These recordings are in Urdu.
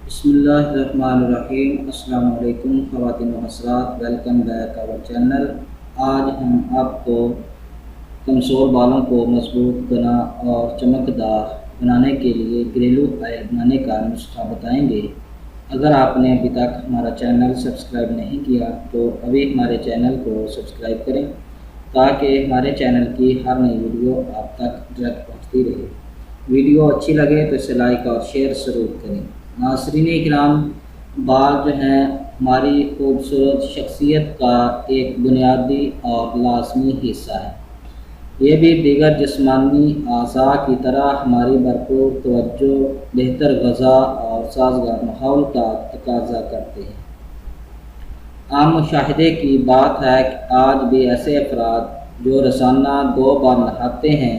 بسم اللہ الرحمن الرحیم۔ السلام علیکم خواتین و حضرات، ویلکم بیک آور چینل۔ آج ہم آپ کو کمزور بالوں کو مضبوط، گنا اور چمکدار بنانے کے لیے گھریلو آئل بنانے کا نسخہ بتائیں گے۔ اگر آپ نے ابھی تک ہمارا چینل سبسکرائب نہیں کیا تو ابھی ہمارے چینل کو سبسکرائب کریں تاکہ ہمارے چینل کی ہر نئی ویڈیو آپ تک ڈائریکٹ پہنچتی رہے۔ ویڈیو اچھی لگے تو اسے لائک اور شیئر ضرور کریں۔ ناظرین اکرام، بال جو ہیں ہماری خوبصورت شخصیت کا ایک بنیادی اور لازمی حصہ ہے۔ یہ بھی دیگر جسمانی اعضاء کی طرح ہماری بھرپور توجہ، بہتر غذا اور سازگار ماحول کا تقاضا کرتے ہیں۔ عام مشاہدے کی بات ہے کہ آج بھی ایسے افراد جو روزانہ 2 بار نہاتے ہیں،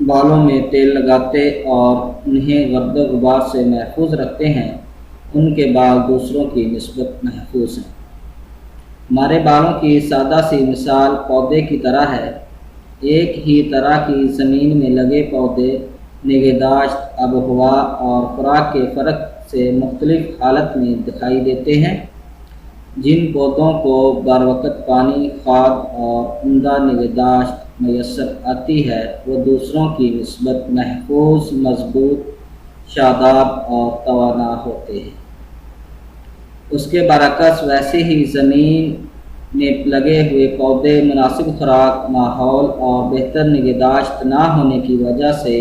بالوں میں تیل لگاتے اور انہیں گرد و غبار سے محفوظ رکھتے ہیں، ان کے بال دوسروں کی نسبت محفوظ ہیں۔ ہمارے بالوں کی سادہ سی مثال پودے کی طرح ہے۔ ایک ہی طرح کی زمین میں لگے پودے نگہداشت، آب و ہوا اور خوراک کے فرق سے مختلف حالت میں دکھائی دیتے ہیں۔ جن پودوں کو بروقت پانی، کھاد اور عمدہ نگہداشت میسر آتی ہے، وہ دوسروں کی نسبت محفوظ، مضبوط، شاداب اور توانا ہوتے ہیں۔ اس کے برعکس ویسے ہی زمین میں لگے ہوئے پودے مناسب خوراک، ماحول اور بہتر نگہداشت نہ ہونے کی وجہ سے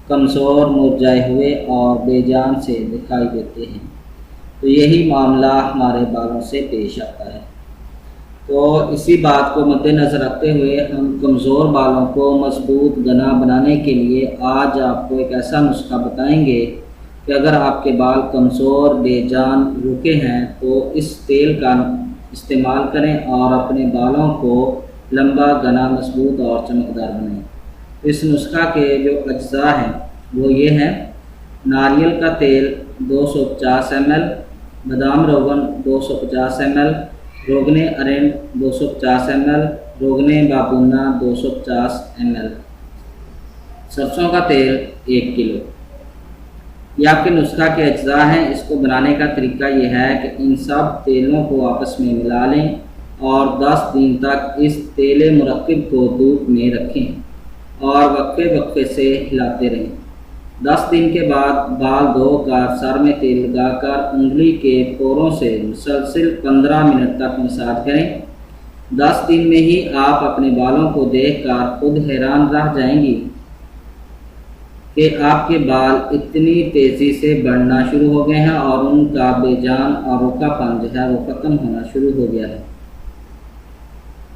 کمزور، مرجھائے ہوئے اور بے جان سے دکھائی دیتے ہیں۔ تو یہی معاملہ ہمارے بالوں سے پیش آتا ہے۔ تو اسی بات کو مد نظر رکھتے ہوئے ہم کمزور بالوں کو مضبوط، گنا بنانے کے لیے آج آپ کو ایک ایسا نسخہ بتائیں گے کہ اگر آپ کے بال کمزور، بے جان، روکھے ہیں تو اس تیل کا استعمال کریں اور اپنے بالوں کو لمبا، گنا، مضبوط اور چمکدار بنائیں۔ اس نسخہ کے جو اجزاء ہیں وہ یہ ہیں: ناریل کا تیل 250 ml، بادام روغن 250 ml، روغن ارنڈ 250 ml، روغن بابونہ 250 ml، سرسوں کا تیل 1 کلو۔ یہ آپ کے نسخہ کے اجزاء ہیں۔ اس کو بنانے کا طریقہ یہ ہے کہ ان سب تیلوں کو آپس میں ملا لیں اور 10 دن تک اس تیل مرکب کو دھوپ میں رکھیں اور وقفے وقفے سے ہلاتے رہیں۔ 10 دن کے بعد بال دھو کر سر میں تیل لگا کر انگلی کے پوروں سے مسلسل 15 منٹ تک مساج کریں۔ 10 دن میں ہی آپ اپنے بالوں کو دیکھ کر خود حیران رہ جائیں گی کہ آپ کے بال اتنی تیزی سے بڑھنا شروع ہو گئے ہیں اور ان کا بے جان اور روکھا پن جو ہے وہ ختم ہونا شروع ہو گیا ہے۔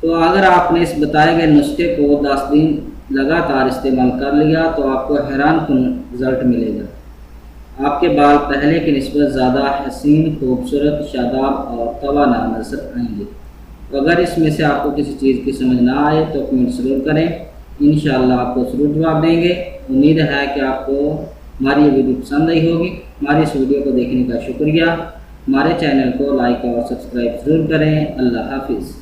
تو اگر آپ نے اس بتائے گئے نسخے کو 10 دن لگاتار استعمال کر لیا تو آپ کو حیران کن رزلٹ ملے گا۔ آپ کے بال پہلے کی نسبت زیادہ حسین، خوبصورت، شاداب اور توانا نظر آئیں گے۔ اگر اس میں سے آپ کو کسی چیز کی سمجھ نہ آئے تو کمنٹ ضرور کریں، انشاءاللہ آپ کو ضرور جواب دیں گے۔ امید ہے کہ آپ کو ہماری یہ ویڈیو پسند آئی ہوگی۔ ہماری اس ویڈیو کو دیکھنے کا شکریہ۔ ہمارے چینل کو لائک اور سبسکرائب ضرور کریں۔ اللہ حافظ۔